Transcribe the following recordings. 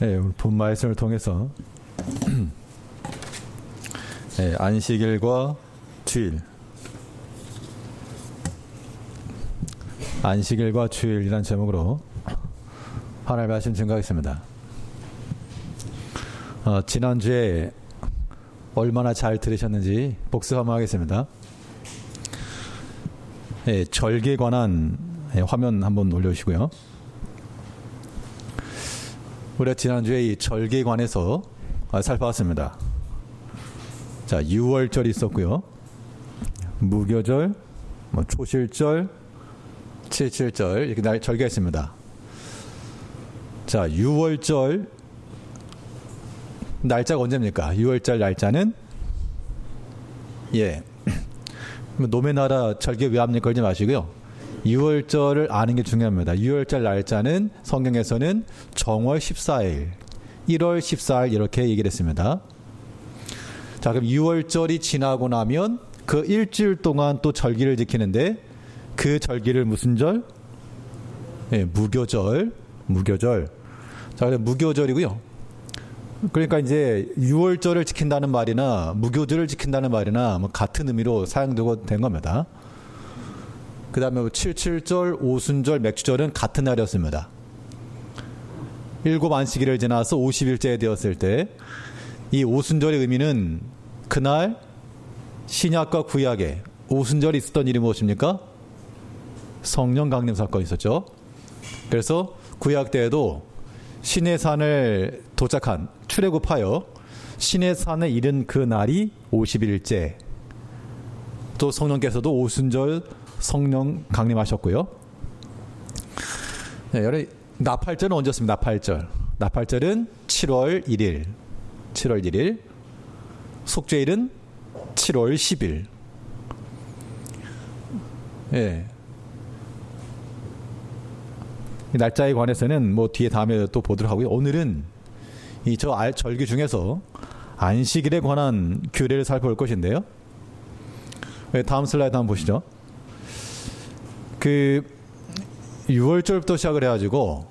예, 오늘 본 말씀을 통해서 예, 안식일과 주일, 안식일과 주일이라는 제목으로 하나님의 말씀 증거하겠습니다. 지난주에 얼마나 잘 들으셨는지 복습 한번 하겠습니다. 예, 절기에 관한 화면 한번 올려주시고요. 우리가 지난주에 이 절기에 관해서 살펴봤습니다. 자, 6월절이 있었고요. 무교절, 초실절, 칠칠절 이렇게 절기가 있습니다. 자, 6월절 날짜가 언제입니까? 6월절 날짜는 노메나라 절기 왜 합니까? 그러지 마시고요. 6월절을 아는 게 중요합니다. 6월절 날짜는 성경에서는 정월 14일, 1월 14일 이렇게 얘기를 했습니다. 자, 그럼 6월절이 지나고 나면 그 일주일 동안 또 절기를 지키는데 그 절기를 무슨 절? 무교절. 자, 그럼 무교절이고요. 그러니까 이제 6월절을 지킨다는 말이나 무교절을 지킨다는 말이나 같은 의미로 사용되고 된 겁니다. 그 다음에 칠칠절, 오순절, 맥주절은 같은 날이었습니다. 7 안식일을 지나서 50일째 되었을 때 이 오순절의 의미는 그날 신약과 구약에 오순절이 있었던 일이 무엇입니까? 성령 강림 사건이 있었죠. 그래서 구약 때에도 시내산을 도착한 출애굽하여 시내산에 이른 그 날이 50일째, 또 성령께서도 오순절 성령 강림하셨고요. 나팔절은 언제였습니까? 나팔절은 7월 1일, 속죄일은 7월 10일. 이 날짜에 관해서는 뒤에 다음에 또 보도록 하고요. 오늘은 저 절기 중에서 안식일에 관한 규례를 살펴볼 것인데요. 다음 슬라이드 한번 보시죠. 6월절부터 시작을 해가지고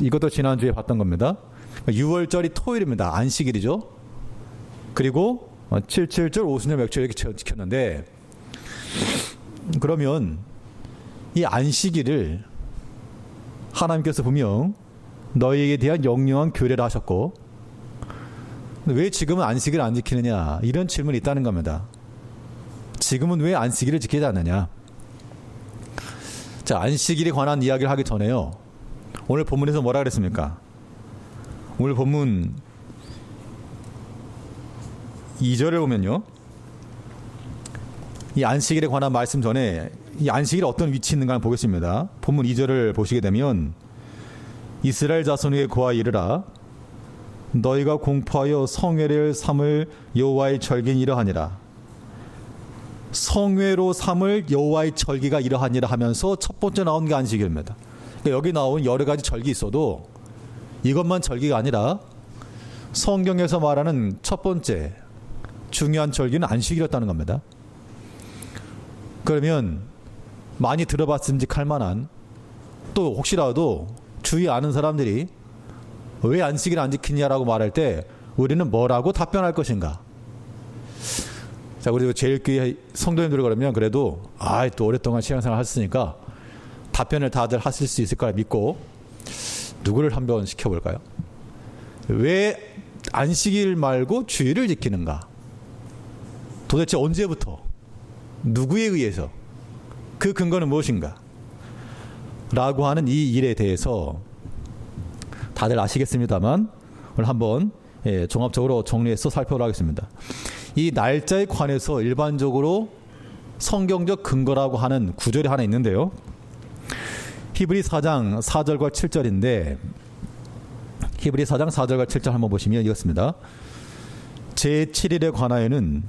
이것도 지난주에 봤던 겁니다. 6월절이 토요일입니다. 안식일이죠. 그리고 칠칠절, 오순절, 맥주절 이렇게 지켰는데, 그러면 이 안식일을 하나님께서 분명 너희에게 대한 영영한 규례를 하셨고, 왜 지금은 안식일을 안 지키느냐, 이런 질문이 있다는 겁니다. 지금은 왜 안식일을 지키지 않느냐. 자, 안식일에 관한 이야기를 하기 전에요, 오늘 본문에서 뭐라 그랬습니까? 오늘 본문 2절을 보면요, 이 안식일에 관한 말씀 전에 이 안식일이 어떤 위치에 있는가 보겠습니다. 본문 2절을 보시게 되면, 이스라엘 자손에게 고하여 이르라. 너희가 공포하여 성회를 삼을 여호와의 절기는 이러하니라. 성회로 삼을 여호와의 절기가 이러하니라 하면서 첫 번째 나온 게 안식일입니다. 그러니까 여기 나온 여러 가지 절기 있어도 이것만 절기가 아니라 성경에서 말하는 첫 번째 중요한 절기는 안식일이었다는 겁니다. 그러면 많이 들어봤음직할 만한, 또 혹시라도 주위 아는 사람들이 왜 안식일 안 지키냐라고 말할 때 우리는 뭐라고 답변할 것인가? 자, 우리 제일 교회 성도님들 그러면 그래도 또 오랫동안 신앙생활 하셨으니까 답변을 다들 하실 수 있을 거라 믿고 누구를 한번 시켜볼까요? 왜 안식일 말고 주일을 지키는가? 도대체 언제부터? 누구에 의해서? 그 근거는 무엇인가? 라고 하는 이 일에 대해서 다들 아시겠습니다만 오늘 한번 종합적으로 정리해서 살펴보도록 하겠습니다. 이 날짜에 관해서 일반적으로 성경적 근거라고 하는 구절이 하나 있는데요. 히브리 4장 4절과 7절인데 히브리 4장 4절과 7절 한번 보시면 이렇습니다. 제7일에 관하여는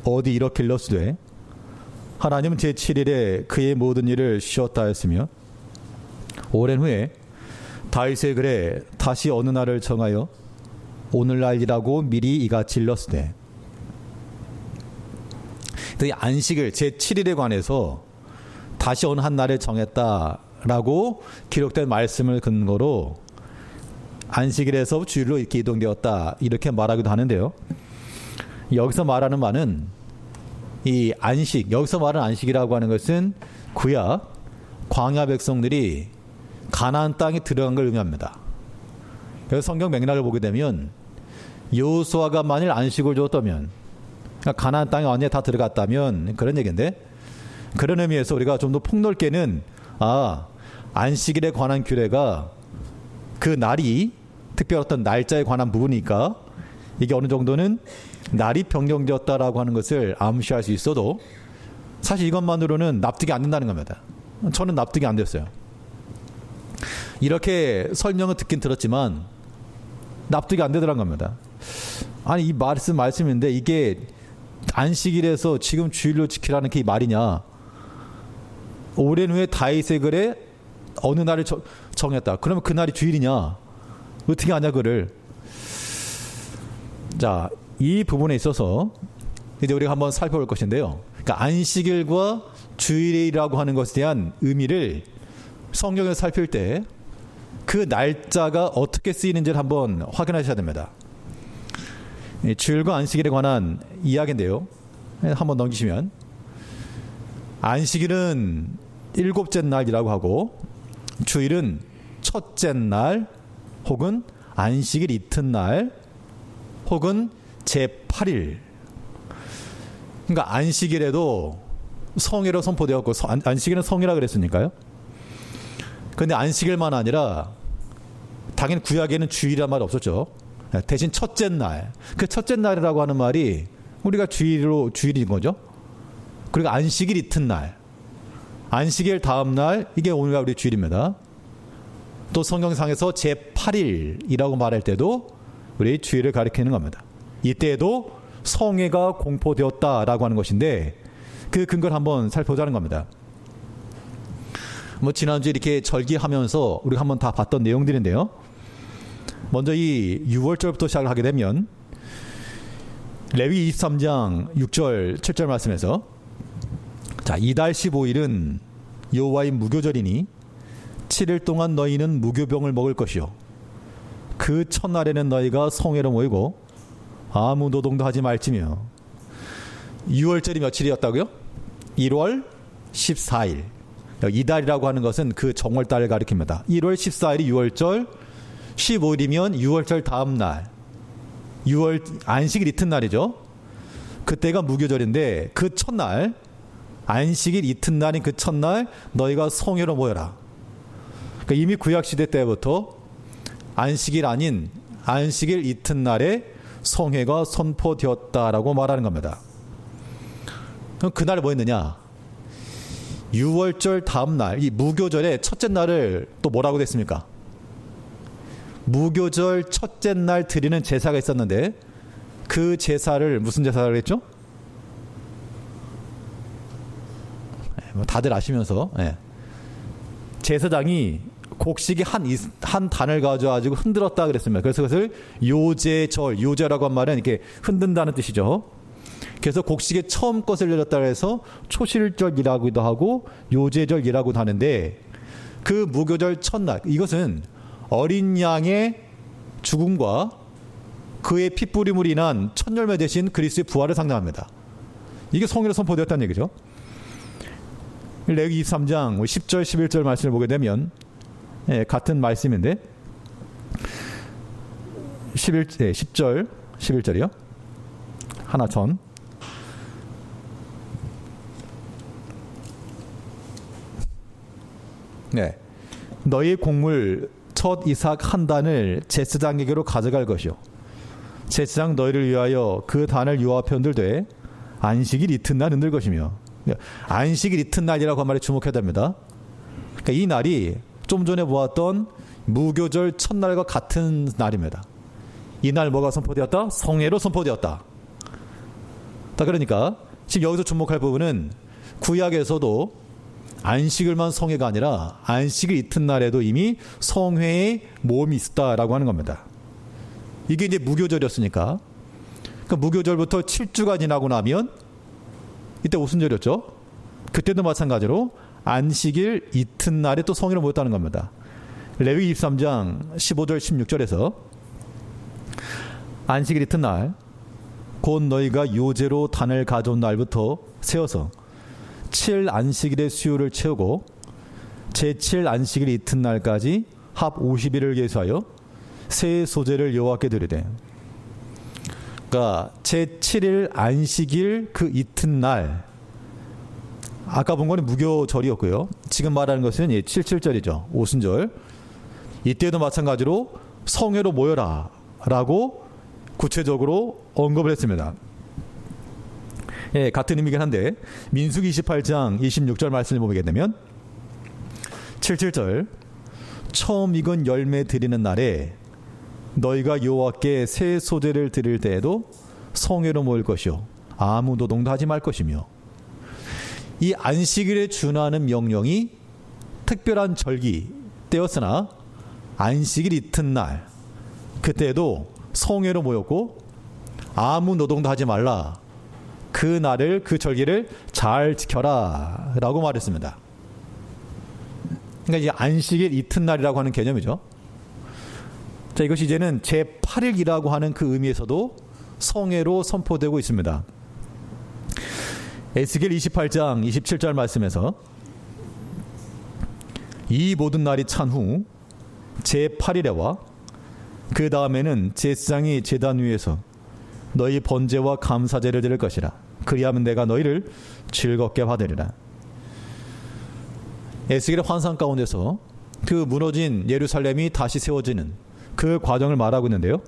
어디 이렇게 일렀으되 하나님은 제7일에 그의 모든 일을 쉬었다 했으며 오랜 후에 다윗의 글에 다시 어느 날을 정하여 오늘날이라고 미리 이같이 일렀으되. 이 안식일 제7일에 관해서 다시 어느 한 날을 정했다라고 기록된 말씀을 근거로 안식일에서 주일로 이렇게 이동되었다 이렇게 말하기도 하는데요. 여기서 말하는 바는 이 안식, 여기서 말하는 안식이라고 하는 것은 구약 광야 백성들이 가나안 땅에 들어간 걸 의미합니다. 여기 성경 맥락을 보게 되면 여호수아가 만일 안식을 줬다면, 그러니까 가나안 땅에 완전히 다 들어갔다면 그런 얘기인데, 그런 의미에서 우리가 좀 더 폭넓게는 안식일에 관한 규례가 그 날이 특별 어떤 날짜에 관한 부분이니까 이게 어느 정도는 날이 변경되었다라고 하는 것을 암시할 수 있어도 사실 이것만으로는 납득이 안 된다는 겁니다. 저는 납득이 안 됐어요. 이렇게 설명을 듣긴 들었지만 납득이 안 되더란 겁니다. 아니 이 말씀인데 이게 안식일에서 지금 주일로 지키라는 게 말이냐. 오랜 후에 다윗의 글에 어느 날을 정했다. 그러면 그 날이 주일이냐. 어떻게 하냐 그를. 자, 이 부분에 있어서 이제 우리가 한번 살펴볼 것인데요. 그러니까 안식일과 주일이라고 하는 것에 대한 의미를 성경을 살필 때 그 날짜가 어떻게 쓰이는지를 한번 확인하셔야 됩니다. 주일과 안식일에 관한 이야기인데요. 한번 넘기시면 안식일은 일곱째 날이라고 하고 주일은 첫째 날 혹은 안식일 이튿날 혹은 제8일. 그러니까 안식일에도 성회로 선포되었고 안식일은 성회라 그랬으니까요. 그런데 안식일만 아니라 당연히 구약에는 주일이란 말 없었죠. 대신 첫째 날. 그 첫째 날이라고 하는 말이 우리가 주일인 거죠. 그리고 안식일 이튿날. 안식일 다음 날 이게 오늘가 우리 주일입니다. 또 성경상에서 제8일이라고 말할 때도 우리 주일을 가리키는 겁니다. 이때에도 성회가 공포되었다라고 하는 것인데 그 근거를 한번 살펴보자는 겁니다. 지난주에 이렇게 절기하면서 우리가 한번 다 봤던 내용들인데요. 먼저 이 6월절부터 시작을 하게 되면 레위 23장 6절 7절 말씀에서 자, 이달 15일은 여호와의 무교절이니 7일 동안 너희는 무교병을 먹을 것이요 그 첫날에는 너희가 성회로 모이고 아무 노동도 하지 말지며. 6월절이 며칠이었다고요? 1월 14일. 이달이라고 하는 것은 그 정월달을 가리킵니다. 1월 14일이 6월절, 15일이면 6월절 다음 날, 6월 안식일 이튿날이죠. 그때가 무교절인데 그 첫날, 안식일 이튿날인 그 첫날 너희가 성회로 모여라. 그러니까 이미 구약시대 때부터 안식일 아닌 안식일 이튿날에 성회가 선포되었다라고 말하는 겁니다. 그럼 그날 뭐 했느냐? 6월절 다음 날, 이 무교절의 첫째 날을 또 뭐라고 됐습니까? 무교절 첫째 날 드리는 제사가 있었는데 그 제사를 무슨 제사라고 했죠? 다들 아시면서 제사장이 곡식이 한 단을 가져가지고 흔들었다 그랬습니다. 그래서 그것을 요제절, 요제라고 한 말은 이렇게 흔든다는 뜻이죠. 그래서 곡식의 처음 것을 열었다 해서 초실절이라고도 하고 요제절이라고도 하는데 그 무교절 첫날, 이것은 어린 양의 죽음과 그의 핏부림으로 인한 첫 열매 대신 그리스도의 부활을 상징합니다. 이게 성회로 선포되었다는 얘기죠. 레위 23장 10절 11절 말씀을 보게 되면 같은 말씀인데 10절 11절이요. 하나 전. 너희의 곡물 첫 이삭 한 단을 제사장에게로 가져갈 것이요 제사장 너희를 위하여 그 단을 유하편 흔들되 안식일 이튿날 흔들 것이며. 안식일 이튿날이라고 한 말에 주목해야 됩니다. 그러니까 이 날이 좀 전에 보았던 무교절 첫날과 같은 날입니다. 이 날 뭐가 선포되었다? 성회로 선포되었다. 그러니까 지금 여기서 주목할 부분은 구약에서도 안식일만 성회가 아니라 안식일 이튿날에도 이미 성회의 모험이 있었다라고 하는 겁니다. 이게 이제 무교절이었으니까. 그러니까 무교절부터 7주가 지나고 나면 이때 오순절이었죠. 그때도 마찬가지로 안식일 이튿날에 또 성회로 모였다는 겁니다. 레위기 23장 15절 16절에서 안식일 이튿날 곧 너희가 요제로 단을 가져온 날부터 세어서 7 안식일의 수요를 채우고 제7 안식일 이튿날까지 합 50일을 계수하여 새 소제를 여호와께 드리되. 그러니까 제7일 안식일 그 이튿날, 아까 본 거는 무교절이었고요. 지금 말하는 것은 77절이죠. 오순절. 이때도 마찬가지로 성회로 모여라 라고 구체적으로 언급을 했습니다. 예, 같은 의미긴 한데 민수기 28장 26절 말씀을 보게 되면 77절 처음 익은 열매 드리는 날에 너희가 여호와께 새 소제를 드릴 때에도 성회로 모일 것이요 아무 노동도 하지 말 것이며. 이 안식일에 준하는 명령이 특별한 절기 때였으나 안식일 이튿날 그때도 성회로 모였고 아무 노동도 하지 말라. 그 날을, 그 절기를 잘 지켜라 라고 말했습니다. 그러니까 이제 안식일 이튿날이라고 하는 개념이죠. 자, 이것이 이제는 제8일이라고 하는 그 의미에서도 성회로 선포되고 있습니다. 에스겔 28장 27절 말씀에서 이 모든 날이 찬 후 제8일에와 그 다음에는 제사장이 제단 위에서 너희 번제와 감사제를 드릴 것이라. 그리하면 내가 너희를 즐겁게 받으리라. 에스겔의 환상 가운데서 그 무너진 예루살렘이 다시 세워지는 그 과정을 말하고 있는데요.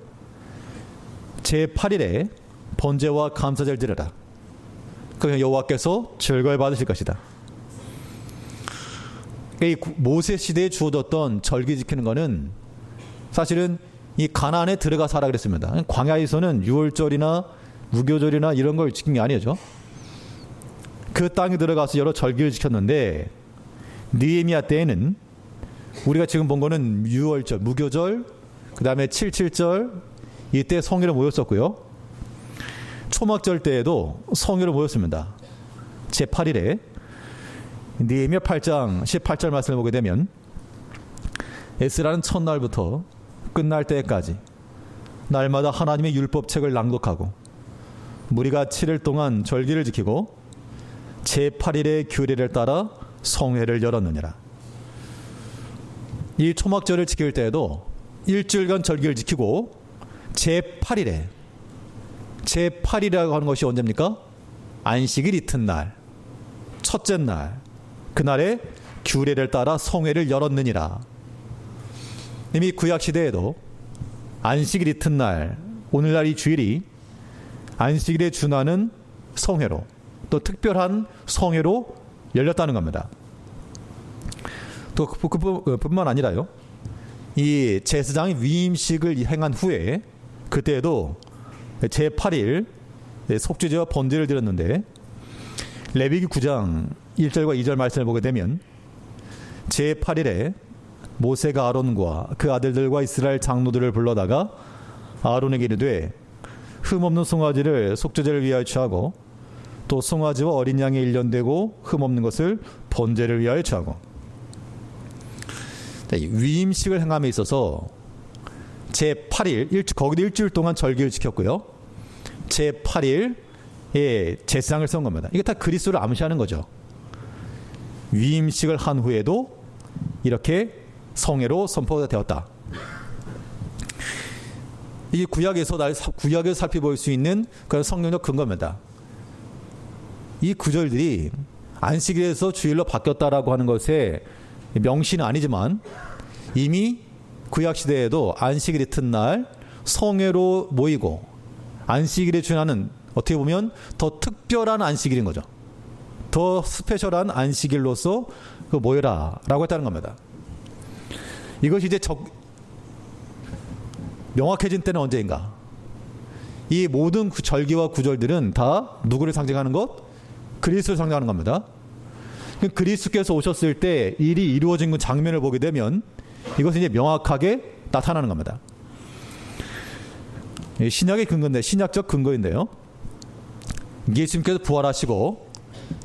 제8일에 번제와 감사제를 드려라. 그러면 여호와께서 즐거워 받으실 것이다. 이 모세 시대에 주어졌던 절기 지키는 것은 사실은 이 가나안에 들어가서 하라 그랬습니다. 광야에서는 유월절이나 무교절이나 이런 걸 지킨 게 아니죠. 그 땅에 들어가서 여러 절기를 지켰는데 느헤미야 때에는 우리가 지금 본 거는 유월절, 무교절, 그 다음에 77절 이때 성회로 모였었고요. 초막절 때에도 성회로 모였습니다. 제8일에 느헤미야 8장 18절 말씀을 보게 되면 에스라는 첫날부터 끝날 때까지 날마다 하나님의 율법책을 낭독하고 무리가 7일 동안 절기를 지키고 제8일의 규례를 따라 성회를 열었느니라. 이 초막절을 지킬 때에도 일주일간 절기를 지키고 제8일에 제8일이라고 하는 것이 언제입니까? 안식일 이튿날 첫째 날 그날에 규례를 따라 성회를 열었느니라. 이미 구약시대에도 안식일 이튿날 오늘날 이 주일이 안식일에 준하는 성회로 또 특별한 성회로 열렸다는 겁니다. 또 그뿐만 아니라요. 이 제사장이 위임식을 행한 후에 그때에도 제8일 속죄제와 번제를 드렸는데 레위기 9장 1절과 2절 말씀을 보게 되면 제8일에 모세가 아론과 그 아들들과 이스라엘 장로들을 불러다가 아론에게 이르되 흠없는 송아지를 속죄제를 위하여 취하고 또 송아지와 어린 양이 1년 되고 흠없는 것을 번제를 위하여 취하고. 위임식을 행함에 있어서 제8일 거기도 일주일 동안 절기를 지켰고요. 제8일에 제사장을 세운 겁니다. 이게 다 그리스도를 암시하는 거죠. 위임식을 한 후에도 이렇게 성회로 선포가 되었다. 이게 구약에서 살펴볼 수 있는 그런 성경적 근거입니다. 이 구절들이 안식일에서 주일로 바뀌었다라고 하는 것의 명시는 아니지만 이미 구약시대에도 안식일 이튿날 성회로 모이고 안식일에 준하는 어떻게 보면 더 특별한 안식일인 거죠. 더 스페셜한 안식일로서 모여라 라고 했다는 겁니다. 이것이 이제 명확해진 때는 언제인가? 이 모든 절기와 구절들은 다 누구를 상징하는 것? 그리스도를 상징하는 겁니다. 그리스도께서 오셨을 때 일이 이루어진 장면을 보게 되면 이것은 이제 명확하게 나타나는 겁니다. 신약의 근거인데, 신약적 근거인데요. 예수님께서 부활하시고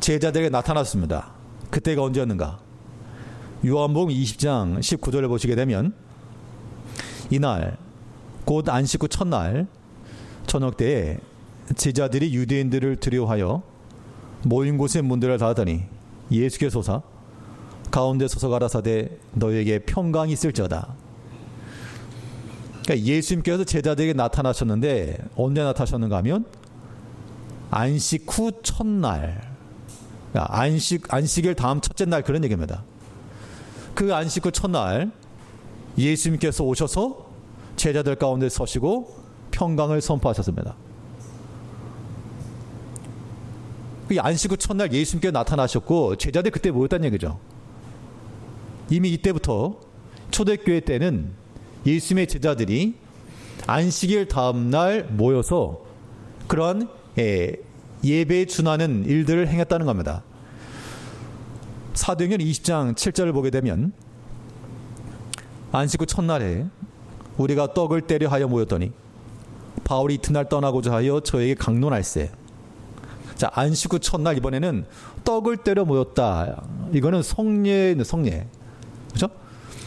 제자들에게 나타났습니다. 그때가 언제였는가? 요한복음 20장 19절을 보시게 되면 이날 곧 안식 후 첫날 저녁 때에 제자들이 유대인들을 두려워하여 모인 곳의 문들을 닫으니 예수께서사 가운데 서서 가라사대 너에게 평강이 있을지어다. 그러니까 예수님께서 제자들에게 나타나셨는데 언제 나타나셨는가 하면 안식 후 첫날, 그러니까 안식일 다음 첫째 날 그런 얘기입니다. 그 안식 후 첫날 예수님께서 오셔서 제자들 가운데 서시고 평강을 선포하셨습니다. 그 안식 후 첫날 예수님께서 나타나셨고 제자들이 그때 모였다는 얘기죠. 이미 이때부터 초대교회 때는 예수님의 제자들이 안식일 다음 날 모여서 그런 예배에 준하는 일들을 행했다는 겁니다. 사도행전 20장 7절을 보게 되면 안식 후 첫날에 우리가 떡을 떼려 하여 모였더니 바울이 이튿날 떠나고자 하여 저에게 강론할세. 자, 안식 후 첫날 이번에는 떡을 떼려 모였다. 이거는 성례. 그렇죠?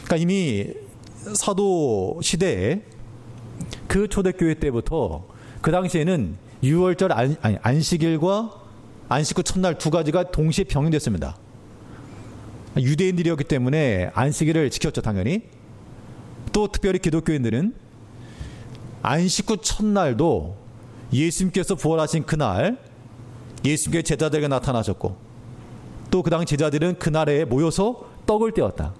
그러니까 이미 사도 시대에 그 초대교회 때부터 그 당시에는 유월절 안식일과 안식 후 첫날 두 가지가 동시에 병행됐습니다. 유대인들이었기 때문에 안식일을 지켰죠, 당연히. 또 특별히 기독교인들은 안식 후 첫날도 예수님께서 부활하신 그날 예수님께 제자들에게 나타나셨고 또 그 당시 제자들은 그날에 모여서 떡을 떼었다.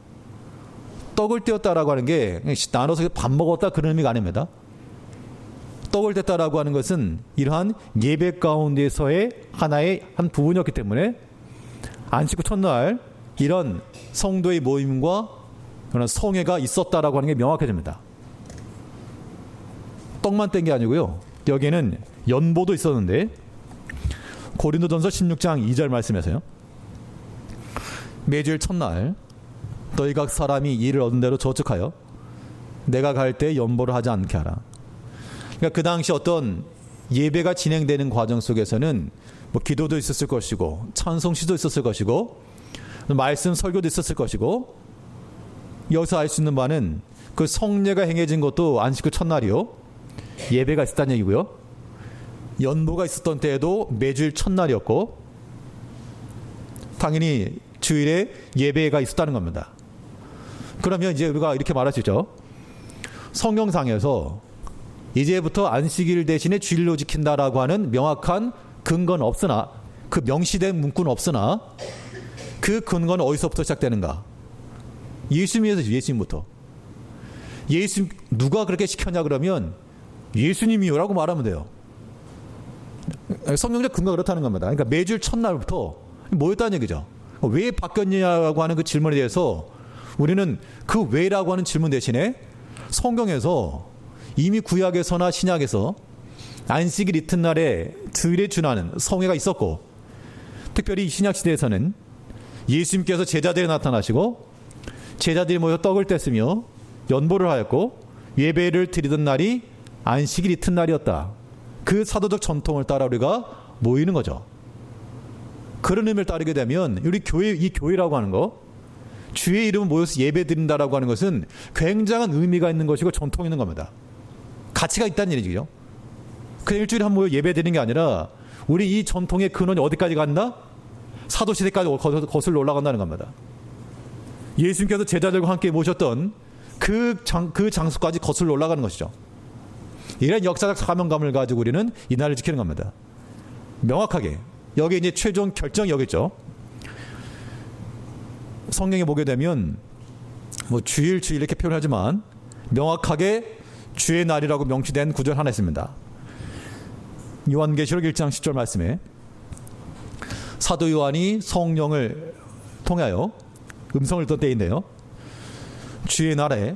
떡을 떼었다라고 하는 게 나눠서 밥 먹었다 그런 의미가 아닙니다. 떡을 뗐다라고 하는 것은 이러한 예배 가운데서의 하나의 한 부분이었기 때문에 안식 후 첫날 이런 성도의 모임과 그런 성회가 있었다라고 하는 게 명확해집니다. 떡만 뗀 게 아니고요. 여기에는 연보도 있었는데 고린도전서 16장 2절 말씀에서요. 매주일 첫날 너희 각 사람이 일을 얻은 대로 저축하여 내가 갈 때 연보를 하지 않게 하라. 그러니까 그 당시 어떤 예배가 진행되는 과정 속에서는 뭐 기도도 있었을 것이고 찬송시도 있었을 것이고 말씀 설교도 있었을 것이고 여기서 알 수 있는 바는 그 성례가 행해진 것도 안식 후 첫날이요. 예배가 있었다는 얘기고요. 연보가 있었던 때에도 매주일 첫날이었고 당연히 주일에 예배가 있었다는 겁니다. 그러면 이제 우리가 이렇게 말할 수 있죠. 성경상에서 이제부터 안식일 대신에 주일로 지킨다라고 하는 명확한 근거는 없으나 그 명시된 문구는 없으나 그 근거는 어디서부터 시작되는가? 예수님부터. 예수님 누가 그렇게 시켰냐 그러면 예수님이요라고 말하면 돼요. 성경적 근거가 그렇다는 겁니다. 그러니까 매주일 첫날부터 뭐였다는 얘기죠. 왜 바뀌었냐고 하는 그 질문에 대해서 우리는 그 왜라고 하는 질문 대신에 성경에서 이미 구약에서나 신약에서 안식일 이튿날에 주일에 준하는 성회가 있었고 특별히 신약시대에서는 예수님께서 제자들에 나타나시고 제자들이 모여 떡을 뗐으며 연보를 하였고 예배를 드리던 날이 안식일 이튿날이었다. 그 사도적 전통을 따라 우리가 모이는 거죠. 그런 의미를 따르게 되면 우리 교회, 이 교회라고 하는 거 주의 이름을 모여서 예배 드린다라고 하는 것은 굉장한 의미가 있는 것이고 전통이 있는 겁니다. 가치가 있다는 얘기죠. 그냥 일주일에 한 번 모여 예배 드리는 게 아니라 우리 이 전통의 근원이 어디까지 간다? 사도시대까지 거슬러 올라간다는 겁니다. 예수님께서 제자들과 함께 모셨던 그 장소까지 거슬러 올라가는 것이죠. 이런 역사적 사명감을 가지고 우리는 이날을 지키는 겁니다. 명확하게 여기 이제 최종 결정이 여기 있죠. 성경에 보게 되면 뭐 주일 이렇게 표현하지만 명확하게 주의 날이라고 명시된 구절 하나 있습니다. 요한계시록 1장 10절 말씀에 사도 요한이 성령을 통하여 음성을 듣던 때인데요. 주의 날에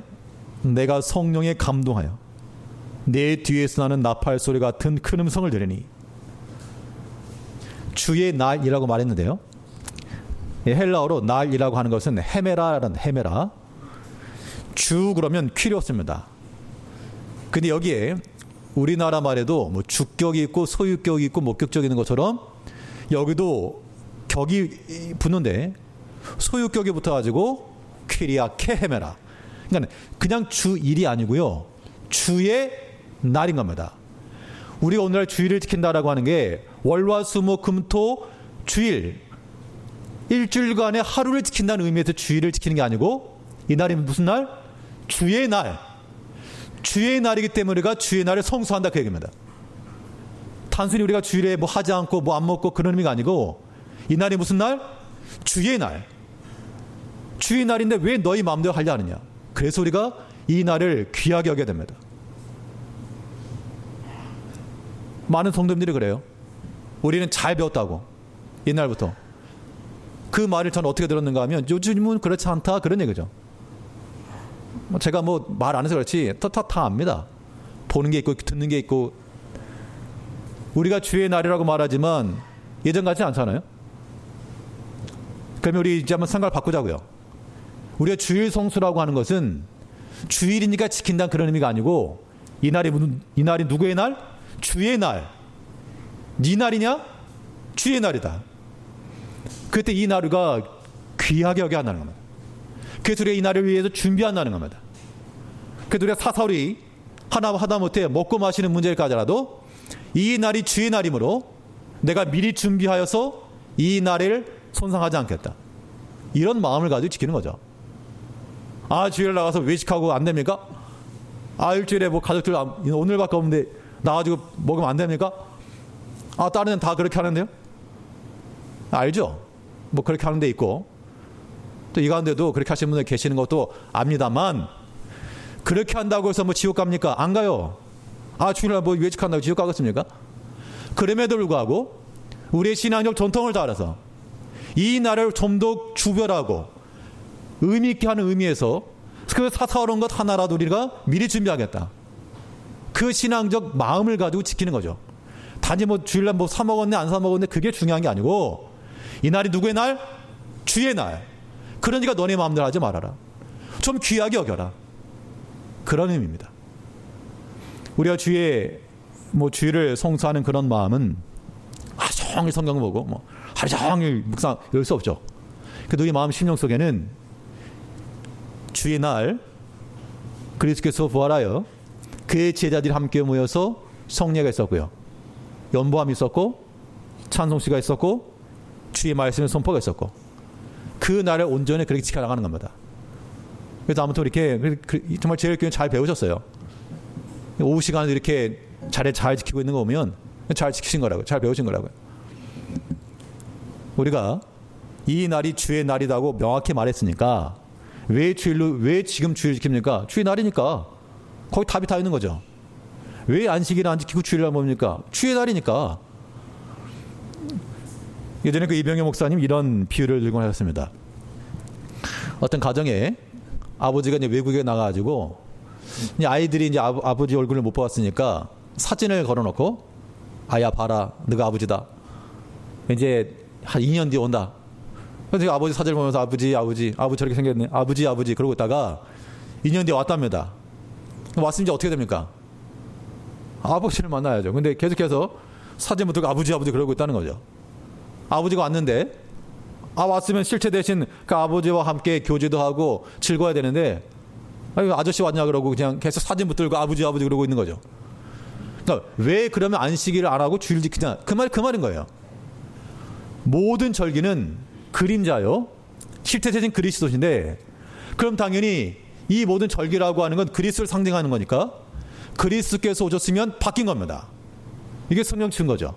내가 성령에 감동하여 내 뒤에서 나는 나팔 소리 같은 큰 음성을 들으니 주의 날이라고 말했는데요. 헬라어로 날이라고 하는 것은 헤메라라는 헤메라. 주 그러면 퀴리오스입니다. 근데 여기에 우리나라 말에도 뭐 주격이 있고 소유격이 있고 목격격이 있는 것처럼 여기도 격이 붙는데 소유격이 붙어가지고 퀴리아케 헤메라. 그러니까 그냥 주일이 아니고요. 주의 날인 겁니다. 우리가 오늘날 주일을 지킨다라고 하는 게 월화수목금토 주일, 일주일간의 하루를 지킨다는 의미에서 주일을 지키는 게 아니고, 이 날이 무슨 날? 주의 날. 주의 날이기 때문에 우리가 주의 날을 성수한다, 그 얘기입니다. 단순히 우리가 주일에 뭐 하지 않고 뭐 안 먹고 그런 의미가 아니고, 이 날이 무슨 날? 주의 날. 주의 날인데 왜 너희 마음대로 하려 하느냐. 그래서 우리가 이 날을 귀하게 여겨야 됩니다. 많은 성도님들이 그래요. 우리는 잘 배웠다고, 옛날부터. 그 말을 저는 어떻게 들었는가 하면, 요즘은 그렇지 않다, 그런 얘기죠. 제가 뭐 말 안 해서 그렇지 다 압니다. 보는 게 있고 듣는 게 있고. 우리가 주의 날이라고 말하지만 예전 같지 않잖아요. 그러면 우리 이제 한번 생각을 바꾸자고요. 우리가 주일 성수라고 하는 것은 주일이니까 지킨다는 그런 의미가 아니고, 이 날이 누구의 날? 주의 날. 네 날이냐? 주의 날이다. 그때 이 날을 귀하게 여겨야 한다는 겁니다. 그래서 우리가 이 날을 위해서 준비한다는 겁니다. 그래서 우리가 사사우리 하다못해 먹고 마시는 문제일까지라도 이 날이 주의 날이므로 내가 미리 준비하여서 이 날을 손상하지 않겠다. 이런 마음을 가지고 지키는 거죠. 아, 주일 나가서 외식하고 안 됩니까? 아, 일주일에 뭐 가족들 오늘밖에 없는데 나가지고 먹으면 안 됩니까? 아, 다른 데는 다 그렇게 하는데요? 알죠? 뭐 그렇게 하는 데 있고, 또 이 가운데도 그렇게 하시는 분들 계시는 것도 압니다만, 그렇게 한다고 해서 뭐 지옥 갑니까? 안 가요. 아, 주일날 뭐 외식한다고 지옥 가겠습니까? 그럼에도 불구하고 우리의 신앙적 전통을 따라서 이 날을 좀 더 주별하고 의미 있게 하는 의미에서 그 사사로운 것 하나라도 우리가 미리 준비하겠다. 그 신앙적 마음을 가지고 지키는 거죠. 단지 뭐 주일날 뭐 사 먹었네 안 사 먹었네 그게 중요한 게 아니고, 이 날이 누구의 날? 주의 날. 그러니까 너네 마음대로 하지 말아라. 좀 귀하게 여겨라. 그런 의미입니다. 우리가 주일을 성수하는 그런 마음은 하루 종일 성경 보고 뭐 하루 종일 묵상 이럴 수 없죠. 그래도 우리 마음 심령 속에는 주의 날 그리스도께서 부활하여 그의 제자들이 함께 모여서 성례가 있었고요, 연보함이 있었고, 찬송시가 있었고, 주의 말씀의 선포가 있었고, 그 날을 온전히 그렇게 지켜나가는 겁니다. 그래서 아무튼 이렇게 정말 제일교회 잘 배우셨어요. 오후 시간에 이렇게 잘 지키고 있는 거 보면 잘 지키신 거라고요. 잘 배우신 거라고요. 우리가 이 날이 주의 날이라고 명확히 말했으니까 왜 지금 주일 지킵니까? 주의 날이니까. 거기 답이 다 있는 거죠. 왜 안식일을 안 지키고 주일날 뭡니까? 주의 날이니까. 예전에 그 이병현 목사님 이런 비유를 들고 하셨습니다. 어떤 가정에 아버지가 이제 외국에 나가가지고 이제 아이들이 이제 아버지 얼굴을 못 봤으니까 사진을 걸어놓고, 아야 봐라, 너가 아버지다. 이제 한 2년 뒤에 온다. 그래서 아버지 사진을 보면서 아버지 저렇게 생겼네. 아버지 그러고 있다가 2년 뒤에 왔답니다. 왔으면 이제 어떻게 됩니까? 아버지를 만나야죠. 근데 계속해서 사진 보고 아버지 그러고 있다는 거죠. 아버지가 왔는데, 왔으면 실체 대신 그 아버지와 함께 교제도 하고 즐거워야 되는데, 아저씨 왔냐 그러고 그냥 계속 사진 붙들고 아버지 그러고 있는 거죠. 그러니까 왜 그러면 안식일을 안 하고 주일 지키냐? 그 말인 거예요. 모든 절기는 그림자요, 실체 대신 그리스도신데, 그럼 당연히 이 모든 절기라고 하는 건 그리스도를 상징하는 거니까 그리스도께서 오셨으면 바뀐 겁니다. 이게 성령 친 거죠.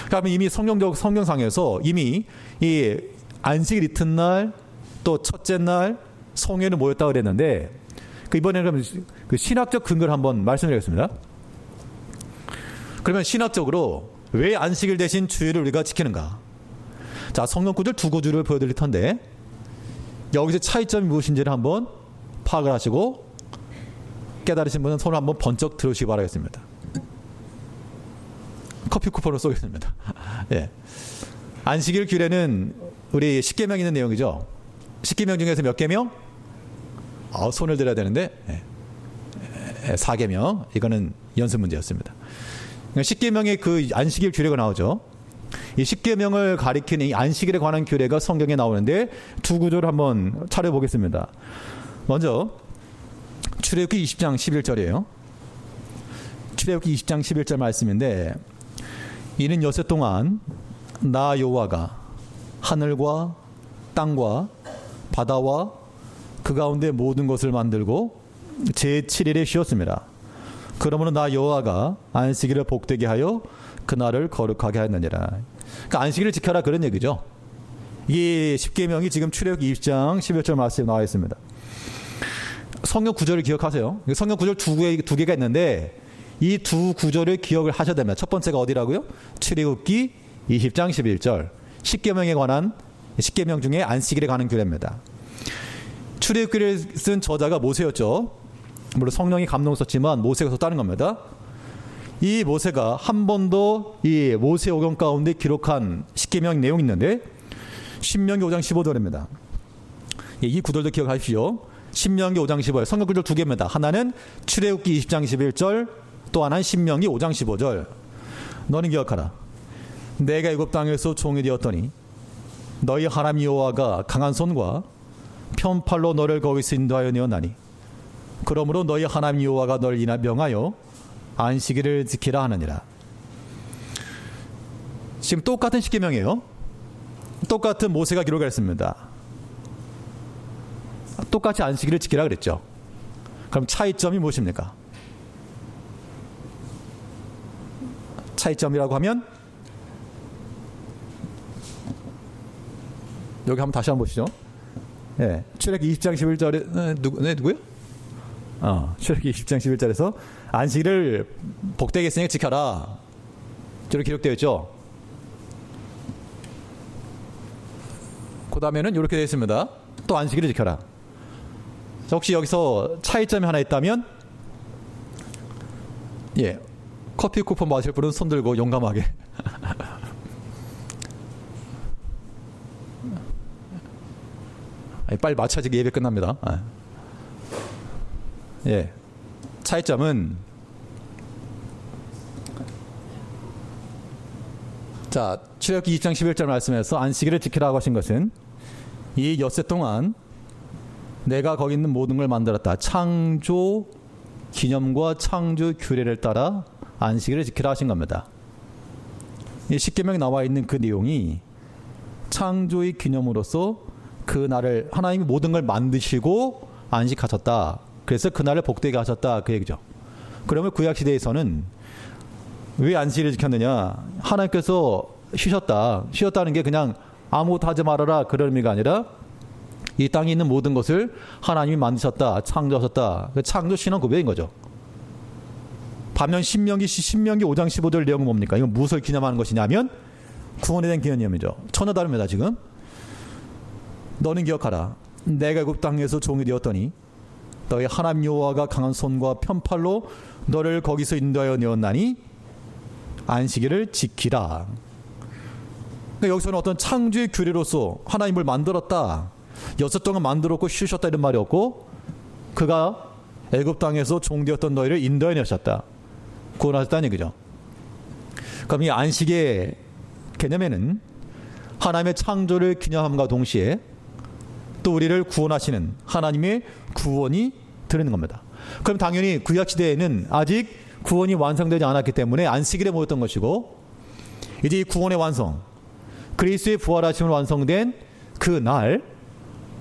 그러면 이미 성경상에서 이미 이 안식일 이튿날 또 첫째 날 성회는 모였다 그랬는데, 이번에는 그럼 그 신학적 근거를 한번 말씀드리겠습니다. 그러면 신학적으로 왜 안식일 대신 주일을 우리가 지키는가? 자, 성경 구절 두 구절을 보여드릴 텐데, 여기서 차이점이 무엇인지를 한번 파악을 하시고 깨달으신 분은 손을 한번 번쩍 들으시기 바라겠습니다. 커피 쿠폰을 쏘겠습니다. 예. 안식일 규례는 우리 10계명 있는 내용이죠. 10계명 중에서 몇 계명? 손을 들어야 되는데 4계명. 이거는 연습 문제였습니다. 10계명의 그 안식일 규례가 나오죠. 이 십계명을 가리키는 이 안식일에 관한 규례가 성경에 나오는데 두 구조를 한번 차려보겠습니다. 먼저 출애굽기 20장 11절이에요. 출애굽기 20장 11절 말씀인데, 이는 엿새 동안 나 여호와가 하늘과 땅과 바다와 그 가운데 모든 것을 만들고 제7일에 쉬었습니다. 그러므로 나 여호와가 안식일을 복되게 하여 그날을 거룩하게 하였느니라. 그러니까 안식일을 지켜라, 그런 얘기죠. 이 십계명이 지금 출애굽기 20장 11절 말씀에 나와 있습니다. 성경 구절을 기억하세요. 성경 구절 두 개가 있는데 이 두 구절을 기억을 하셔야 됩니다. 첫 번째가 어디라고요? 출애굽기 20장 11절. 십계명에 관한, 십계명 중에 안식일에 관한 규례입니다. 출애굽기를 쓴 저자가 모세였죠. 물론 성령이 감동 썼지만 모세가 썼다는 겁니다. 이 모세가 한 번도 이 모세오경 가운데 기록한 십계명 내용이 있는데 신명기 5장 15절입니다. 이 구절도 기억하십시오. 신명기 5장 15절. 성경 구절 두 개입니다. 하나는 출애굽기 20장 11절, 또 하나는 신명기 5장 15절. 너는 기억하라. 내가 애굽 땅에서 종이 되었더니 너희 하나님 여호와가 강한 손과 편팔로 너를 거기서 인도하여 내었나니 그러므로 너희 하나님 여호와가 너를 명하여 안식일을 지키라 하느니라. 지금 똑같은 십계명이에요. 똑같은 모세가 기록을 했습니다. 똑같이 안식일을 지키라 그랬죠. 그럼 차이점이 무엇입니까? 차이점이라고 하면 여기 한번 다시 한번 보시죠. 예, 출애굽기 20장 11절에 누구요? 출애굽기 20장 11절에서 안식일을 복되게 했으니 지켜라. 저렇게 기록되어 있죠. 그 다음에는 이렇게 되어 있습니다. 또 안식일을 지켜라. 자, 혹시 여기서 차이점이 하나 있다면, 예, 커피 쿠폰 마실 분은 손 들고 용감하게. 빨리 맞춰야지 예배 끝납니다. 예, 차이점은, 자, 출애굽기 20장 11절 말씀에서 안식일을 지키라고 하신 것은 이 엿새 동안 내가 거기 있는 모든 걸 만들었다. 창조 기념과 창조 규례를 따라 안식일을 지키라 하신 겁니다. 이 십계명에 나와 있는 그 내용이 창조의 기념으로서 그 날을 하나님이 모든 걸 만드시고 안식하셨다. 그래서 그 날을 복되게 하셨다, 그 얘기죠. 그러면 구약 시대에서는 왜 안식일을 지켰느냐? 하나님께서 쉬셨다는 게 그냥 아무것도 하지 말아라, 그런 의미가 아니라 이 땅에 있는 모든 것을 하나님이 만드셨다, 창조하셨다. 창조 신앙 고백인 거죠. 반면 신명기 5장 15절 내용은 뭡니까? 이건 무엇을 기념하는 것이냐면 구원에 대한 기념이죠. 전혀 다릅니다. 지금 너는 기억하라. 내가 애굽 땅에서 종이 되었더니 너희 하나님 여호와가 강한 손과 편팔로 너를 거기서 인도하여 내었나니 안식일을 지키라. 그러니까 여기서는 어떤 창조의 규례로서 하나님을 만들었다, 여섯 동안 만들었고 쉬셨다, 이런 말이 없고, 그가 애굽 땅에서 종되었던 너희를 인도해 내셨다, 구원하셨다는 얘기죠. 그럼 이 안식의 개념에는 하나님의 창조를 기념함과 동시에 또 우리를 구원하시는 하나님의 구원이 들어있는 겁니다. 그럼 당연히 구약시대에는 아직 구원이 완성되지 않았기 때문에 안식일에 모였던 것이고, 이제 이 구원의 완성, 그리스도의 부활하심을 완성된 그 날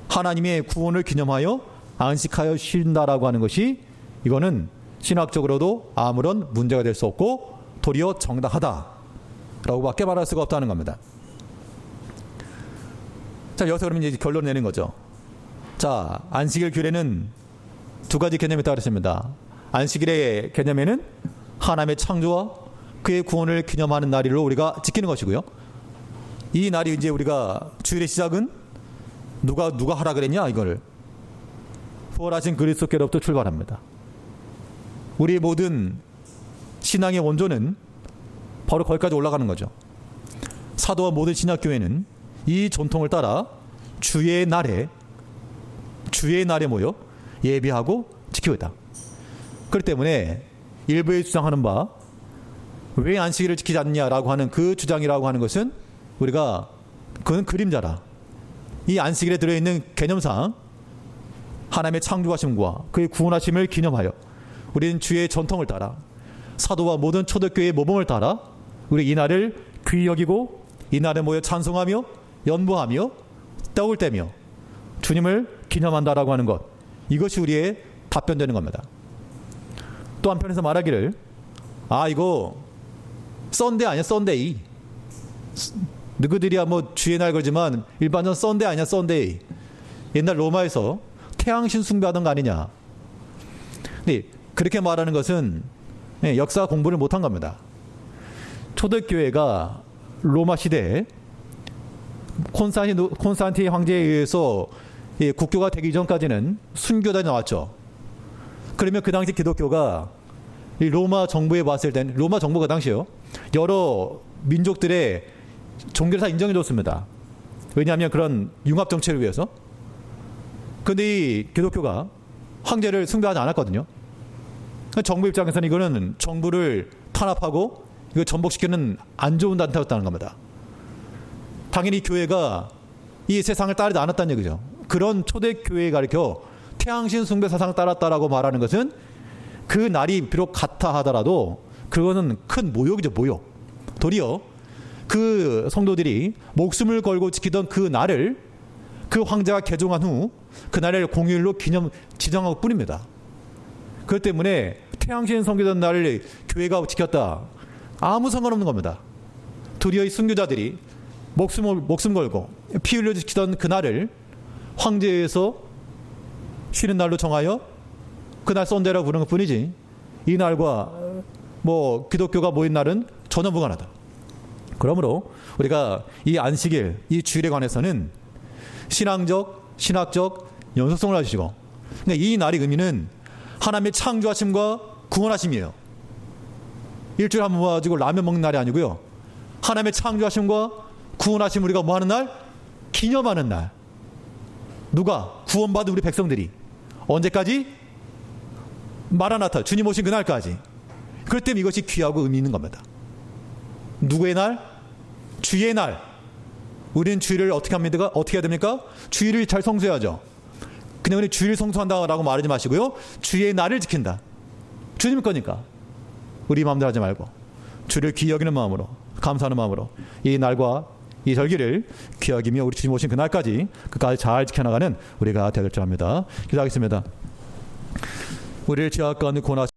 하나님의 구원을 기념하여 안식하여 쉰다라고 하는 것이, 이거는 신학적으로도 아무런 문제가 될 수 없고 도리어 정당하다라고 밖에 말할 수가 없다는 겁니다. 자, 여기서 그러면 이제 결론 내는 거죠. 자, 안식일 규례는 두 가지 개념이 있다고 했습니다. 안식일의 개념에는 하나님의 창조와 그의 구원을 기념하는 날로 우리가 지키는 것이고요. 이 날이 이제 우리가 주일의 시작은 누가 하라 그랬냐, 이거를 부활하신 그리스도께로부터 출발합니다. 우리의 모든 신앙의 원조는 바로 거기까지 올라가는 거죠. 사도와 모든 신학교회는 이 전통을 따라 주의 날에 모여 예배하고 지키고 있다. 그렇기 때문에 일부에 주장하는 바 왜 안식일을 지키지 않느냐라고 하는 그 주장이라고 하는 것은 우리가 그건 그림자라. 이 안식일에 들어있는 개념상 하나님의 창조하심과 그의 구원하심을 기념하여 우리는 주의 전통을 따라 사도와 모든 초대교회의 모범을 따라 우리 이 날을 귀히 여기고 이 날에 모여 찬송하며 연보하며 떡을 떼며 주님을 기념한다라고 하는 것, 이것이 우리의 답변되는 겁니다. 또 한편에서 말하기를 이거 썬데이 아니야 썬데이. 누구들이야 뭐 주의 날 그러지만 일반적으로 썬데이 아니야 썬데이. 옛날 로마에서 태양신 숭배하던 거 아니냐. 근데 그렇게 말하는 것은 역사 공부를 못한 겁니다. 초대교회가 로마 시대에 콘스탄틴 황제에 의해서 국교가 되기 전까지는 순교단이 나왔죠. 그러면 그 당시 기독교가 이 로마 정부에 봤을 때는, 로마 정부가 당시요 여러 민족들의 종교를 다 인정해줬습니다. 왜냐하면 그런 융합 정책을 위해서. 그런데 이 기독교가 황제를 숭배하지 않았거든요. 정부 입장에서는 이거는 정부를 탄압하고 이거 전복시키는 안 좋은 단체였다는 겁니다. 당연히 교회가 이 세상을 따르지 않았다는 얘기죠. 그런 초대교회에 가르쳐 태양신 숭배 사상을 따랐다라고 말하는 것은 그 날이 비록 같아 하더라도 그거는 큰 모욕이죠, 모욕. 도리어 그 성도들이 목숨을 걸고 지키던 그 날을 그 황제가 개종한 후 그 날을 공휴일로 지정하고 뿐입니다. 그렇기 때문에 태양신 섬기던 날을 교회가 지켰다, 아무 상관없는 겁니다. 도리어 이 순교자들이 목숨 걸고 피 흘려 지키던 그 날을 황제에서 쉬는 날로 정하여 그날 썬데이라고 부르는 것 뿐이지, 이 날과 뭐 기독교가 모인 날은 전혀 무관하다. 그러므로 우리가 이 안식일, 이 주일에 관해서는 신앙적, 신학적 연속성을 가지시고, 그러니까 이 날의 의미는 하나님의 창조하심과 구원하심이에요. 일주일에 한 번 모아가지고 라면 먹는 날이 아니고요. 하나님의 창조하심과 구원하심, 우리가 뭐 하는 날? 기념하는 날. 누가? 구원받은 우리 백성들이. 언제까지? 마라나타, 주님 오신 그날까지. 그렇기 때문에 이것이 귀하고 의미 있는 겁니다. 누구의 날? 주의 날. 우리는 주일을 어떻게 합니까? 어떻게 해야 됩니까? 주일을 잘 성수해야죠. 그냥 우리 주일 성수한다라고 말하지 마시고요. 주의 날을 지킨다. 주님 거니까. 우리 마음대로 하지 말고 주를 귀히 여기는 마음으로, 감사하는 마음으로 이 날과 이 절기를 귀히 여기며 우리 주님 오신 그날까지 끝까지 잘 지켜나가는 우리가 되길 줄 압니다. 기도하겠습니다. 우리를 죄악 가운데 고난